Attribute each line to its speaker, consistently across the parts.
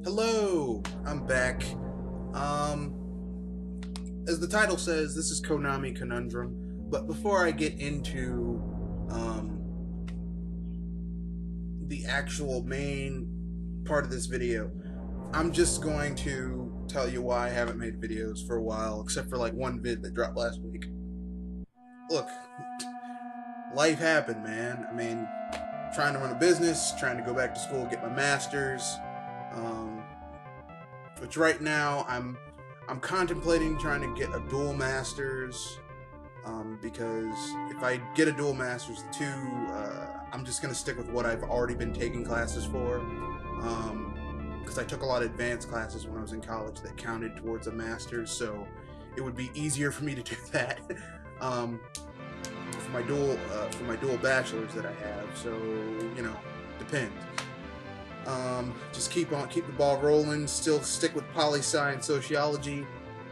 Speaker 1: Hello, I'm back. As the title says, this is Konami Conundrum. But before I get into the actual main part of this video, I'm just going to tell you why I haven't made videos for a while, except for like one vid that dropped last week. Look, life happened, man. I mean, trying to run a business, trying to go back to school, get my master's. Which right now I'm contemplating trying to get a dual master's, because if I get a dual master's too, I'm just gonna stick with what I've already been taking classes for, because I took a lot of advanced classes when I was in college that counted towards a master's, so it would be easier for me to do that for my dual bachelor's that I have. So you know, depends. Just keep the ball rolling, still stick with poli-sci and sociology,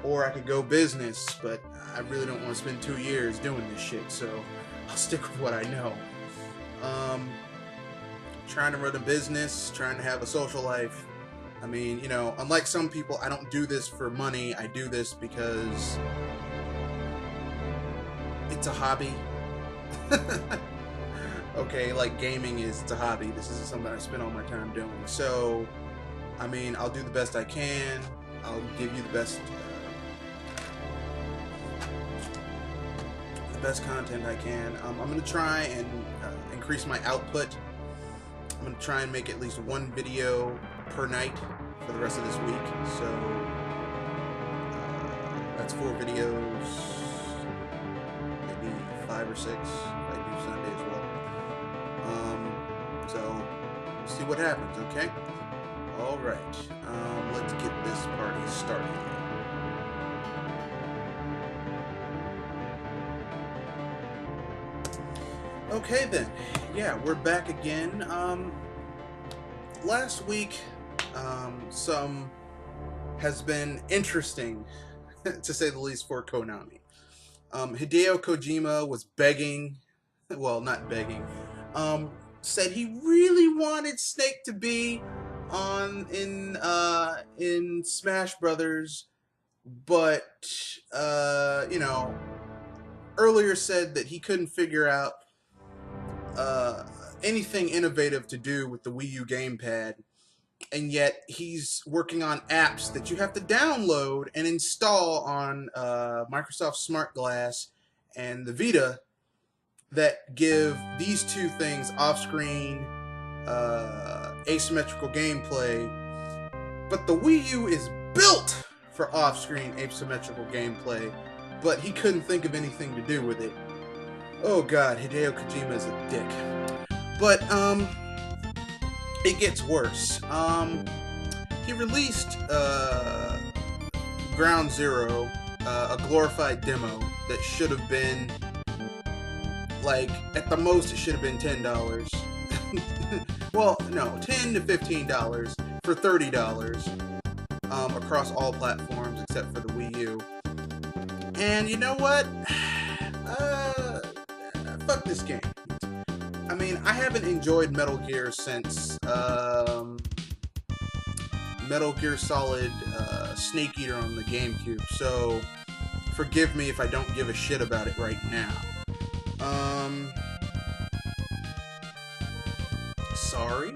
Speaker 1: or I could go business, but I really don't want to spend 2 years doing this shit, so I'll stick with what I know. Trying to run a business, trying to have a social life. I mean, you know, unlike some people, I don't do this for money. I do this because it's a hobby. Okay, like gaming it's a hobby. This isn't something I spend all my time doing. So, I mean, I'll do the best I can. I'll give you the best content I can. I'm going to try and increase my output. I'm going to try and make at least one video per night for the rest of this week. So, that's 4 videos, maybe 5 or 6 if I do Sunday as well. So, see what happens, okay? Alright, let's get this party started. Okay then, yeah, we're back again. Last week, some has been interesting, to say the least, for Konami. Hideo Kojima was begging, well, not begging, said he really wanted Snake to be in Smash Brothers, but you know, earlier said that he couldn't figure out anything innovative to do with the Wii U gamepad, and yet he's working on apps that you have to download and install on Microsoft Smart Glass and the Vita that give these two things off-screen asymmetrical gameplay, but the Wii U is built for off-screen asymmetrical gameplay, but he couldn't think of anything to do with it. Oh god, Hideo Kojima is a dick. But it gets worse. He released Ground Zero, a glorified demo that should have been, like, at the most it should have been $10. Well, no, $10 to $15 for $30 across all platforms except for the Wii U. And you know what? Fuck this game. I mean, I haven't enjoyed Metal Gear since Metal Gear Solid Snake Eater on the GameCube, so forgive me if I don't give a shit about it right now. Sorry.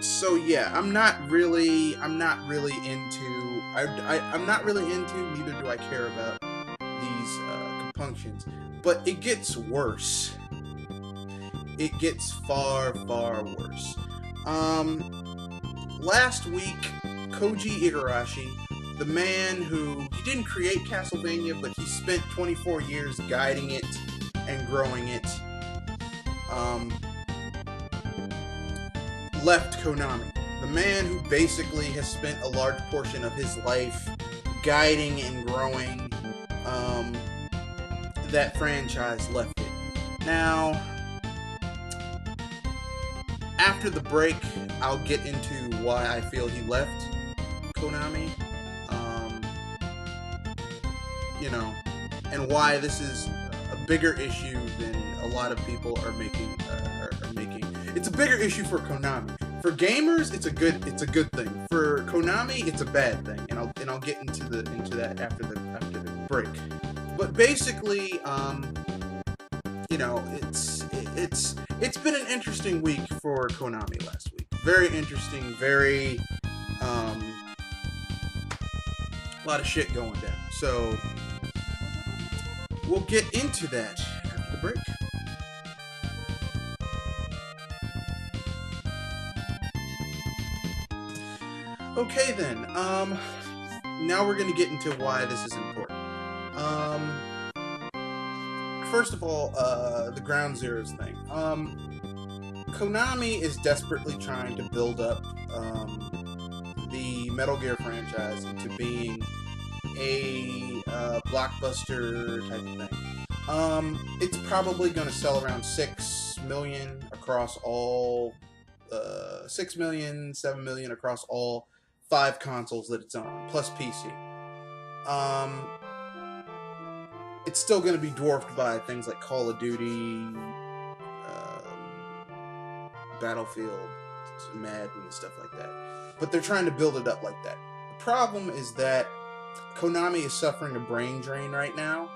Speaker 1: So yeah, I'm not really into, neither do I care about these compunctions. But it gets worse. It gets far, far worse. Last week, Koji Igarashi, the man who, he didn't create Castlevania, but he spent 24 years guiding it and growing it, left Konami. The man who basically has spent a large portion of his life guiding and growing that franchise left it. Now, after the break, I'll get into why I feel he left Konami, you know, and why this is a bigger issue than a lot of people are making. it's a bigger issue for Konami. For gamers, it's a good thing. For Konami, it's a bad thing, and I'll get into that after the break. But basically, you know, it's been an interesting week for Konami last week. Very interesting, very a lot of shit going down. So we'll get into that after the break. Okay then, now we're gonna get into why this is important. First of all, the Ground Zeroes thing. Konami is desperately trying to build up the Metal Gear franchise into being a blockbuster type of thing. It's probably going to sell around 6 million across all 6 million, 7 million across all 5 consoles that it's on, plus PC. It's still going to be dwarfed by things like Call of Duty, Battlefield, Madden, and stuff like that. But they're trying to build it up like that. The problem is that Konami is suffering a brain drain right now,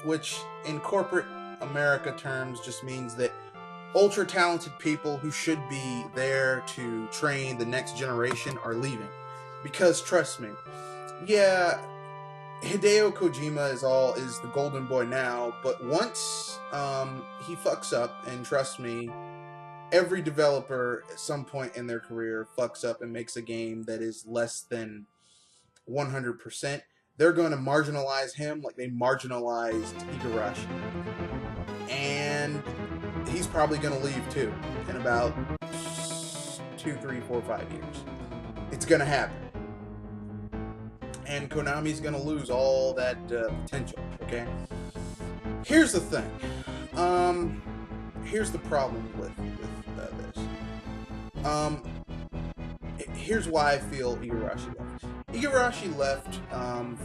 Speaker 1: which in corporate America terms just means that ultra talented people who should be there to train the next generation are leaving. Because trust me, yeah, Hideo Kojima is the golden boy now, but once he fucks up, and trust me, every developer at some point in their career fucks up and makes a game that is less than 100%, they're going to marginalize him like they marginalized Igarashi. And he's probably going to leave too in about 2, 3, 4, 5 years. It's going to happen. And Konami's going to lose all that potential, okay? Here's the thing. Here's the problem with this. Here's why I feel Igarashi left. Igarashi left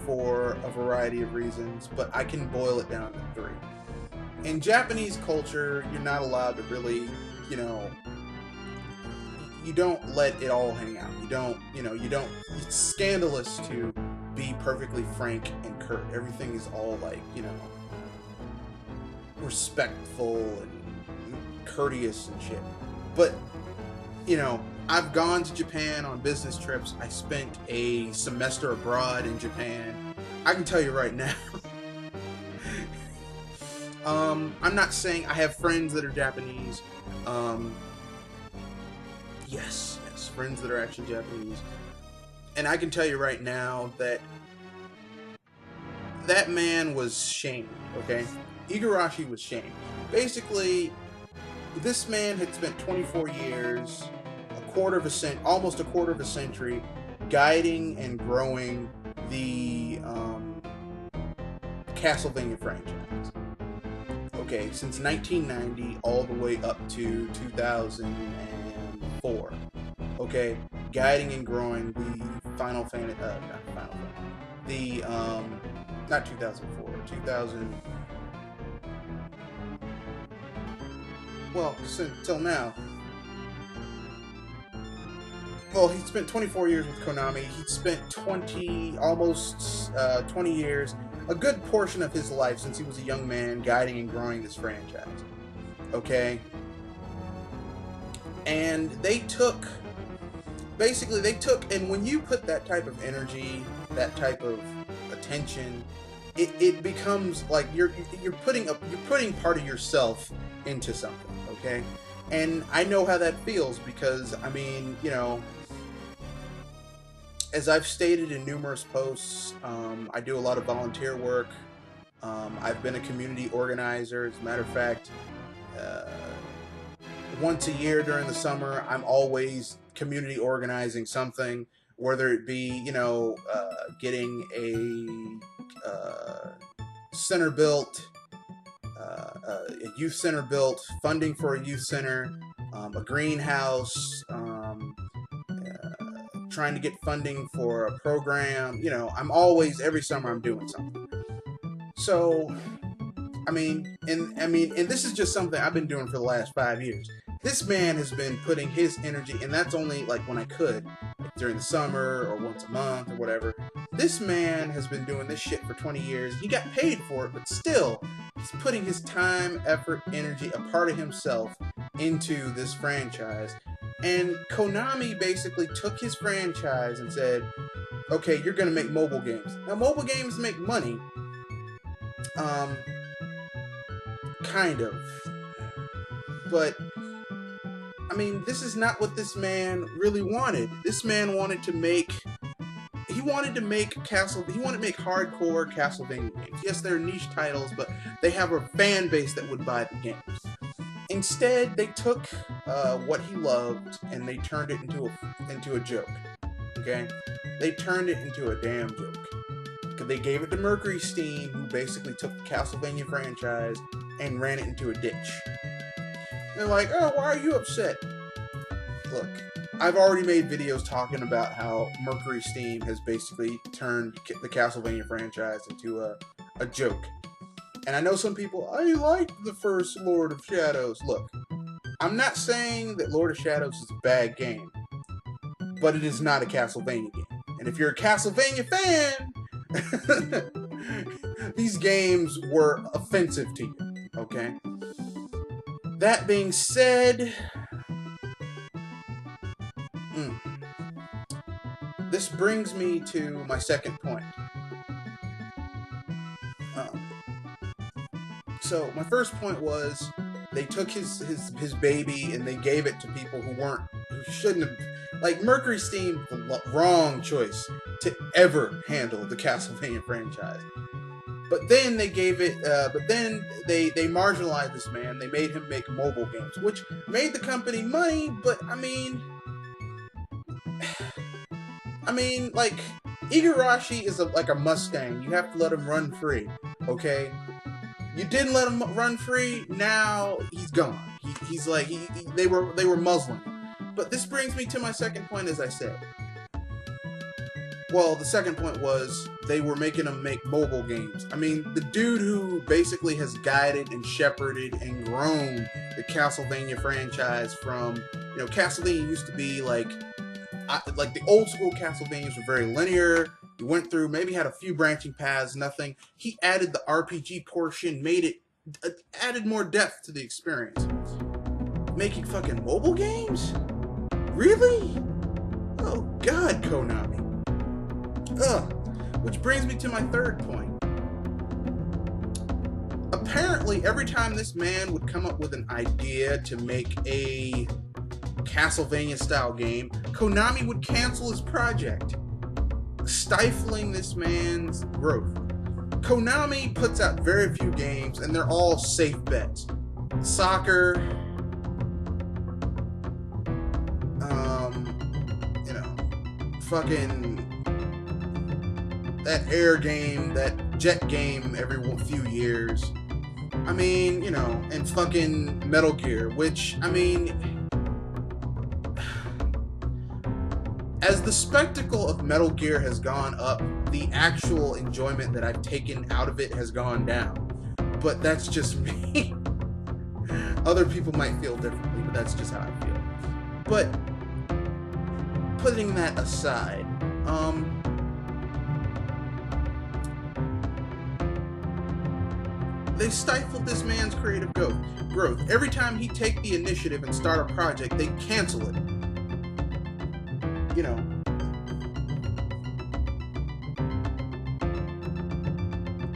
Speaker 1: for a variety of reasons, but I can boil it down to 3. In Japanese culture, you're not allowed to really, you know, you don't let it all hang out. It's scandalous to be perfectly frank and curt. Everything is all like, you know, respectful and courteous and shit. But, you know, I've gone to Japan on business trips. I spent a semester abroad in Japan. I can tell you right now. I'm not saying I have friends that are Japanese. Yes, friends that are actually Japanese. And I can tell you right now that that man was shamed, okay? Igarashi was shamed. Basically, this man had spent 24 years, almost a quarter of a century, guiding and growing the Castlevania franchise. Okay, since 1990 all the way up to 2004. Okay, guiding and growing the not 2004, 2000. Well, till now. Well, he spent 24 years with Konami. He spent almost 20 years, a good portion of his life since he was a young man, guiding and growing this franchise. Okay? And they took, and when you put that type of energy, that type of attention, it becomes like you're putting part of yourself into something, okay? And I know how that feels because, I mean, you know, as I've stated in numerous posts, I do a lot of volunteer work. I've been a community organizer. As a matter of fact, once a year during the summer, I'm always community organizing something, whether it be, you know, getting a center built, a youth center built, funding for a youth center, a greenhouse, trying to get funding for a program. You know, every summer I'm doing something. So and this is just something I've been doing for the last 5 years. This man has been putting his energy, and that's only like when I could, like during the summer or once a month or whatever. This man has been doing this shit for 20 years. He got paid for it, but still, he's putting his time, effort, energy, a part of himself into this franchise. And Konami basically took his franchise and said, okay, you're gonna make mobile games. Now, mobile games make money. Kind of. But, I mean, this is not what this man really wanted. This man wanted to make... He wanted to make hardcore Castlevania games. Yes, they're niche titles, but they have a fan base that would buy the games. Instead, they took what he loved and they turned it into a joke. Okay? They turned it into a damn joke. They gave it to Mercury Steam, who basically took the Castlevania franchise and ran it into a ditch. They're like, oh, why are you upset? Look, I've already made videos talking about how Mercury Steam has basically turned the Castlevania franchise into a joke. And I know some people, I liked the first Lord of Shadows. Look, I'm not saying that Lord of Shadows is a bad game, but it is not a Castlevania game. And if you're a Castlevania fan, these games were offensive to you, okay? That being said, this brings me to my second point. So my first point was they took his baby and they gave it to people who shouldn't have. Like, Mercury Steam, the wrong choice to ever handle the Castlevania franchise. But then they gave it, they marginalized this man. They made him make mobile games, which made the company money, but I mean, like, Igarashi is like a Mustang. You have to let him run free, okay? You didn't let him run free, now he's gone. He's like, they were muzzling him. But this brings me to my second point, as I said. Well, the second point was they were making him make mobile games. I mean, the dude who basically has guided and shepherded and grown the Castlevania franchise from, you know, Castlevania used to be like the old school Castlevanias were very linear. You went through, maybe had a few branching paths, nothing. He added the RPG portion, made it, added more depth to the experience. Making fucking mobile games? Really? Oh God, Konami. Ugh. Which brings me to my third point. Apparently, every time this man would come up with an idea to make a Castlevania-style game, Konami would cancel his project, stifling this man's growth. Konami puts out very few games, and they're all safe bets. Soccer, you know, fucking that air game, that jet game every few years. I mean, you know, and fucking Metal Gear, which, I mean, as the spectacle of Metal Gear has gone up, the actual enjoyment that I've taken out of it has gone down. But that's just me. Other people might feel differently, but that's just how I feel. But putting that aside, they stifled this man's creative growth. Every time he take the initiative and start a project, they cancel it. You know.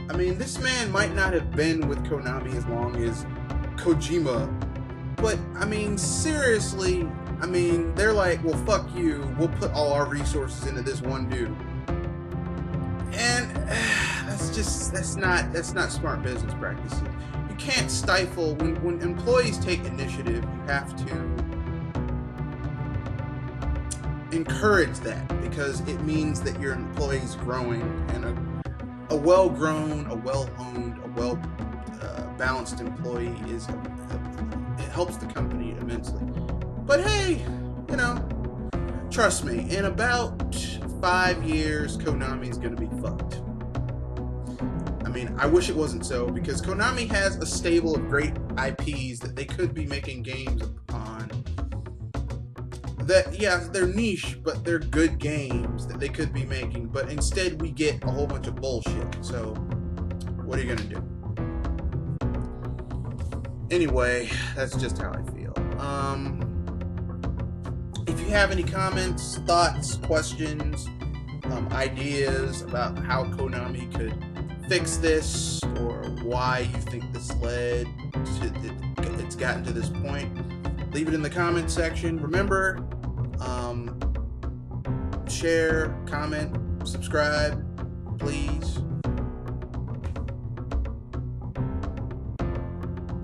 Speaker 1: I mean, this man might not have been with Konami as long as Kojima, but, I mean, seriously, I mean, they're like, well, fuck you, we'll put all our resources into this one dude. And that's not smart business practices. You can't stifle, when employees take initiative, you have to encourage that, because it means that your employee's growing, and a well-grown, a well-honed, a well-balanced employee it helps the company immensely. But hey, you know, trust me, in about 5 years, Konami's gonna be fucked. I mean, I wish it wasn't so, because Konami has a stable of great IPs that they could be making games on. That, yeah, they're niche, but they're good games that they could be making. But instead, we get a whole bunch of bullshit. So, what are you gonna do? Anyway, that's just how I feel. If you have any comments, thoughts, questions, ideas about how Konami could fix this, or why you think this led to it's gotten to this point, leave it in the comment section. Remember, share, comment, subscribe, please.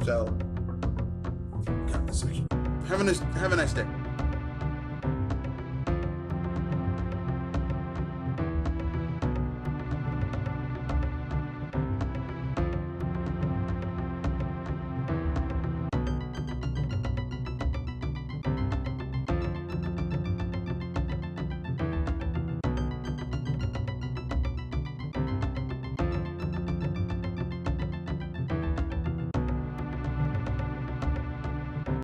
Speaker 1: So, have a nice day.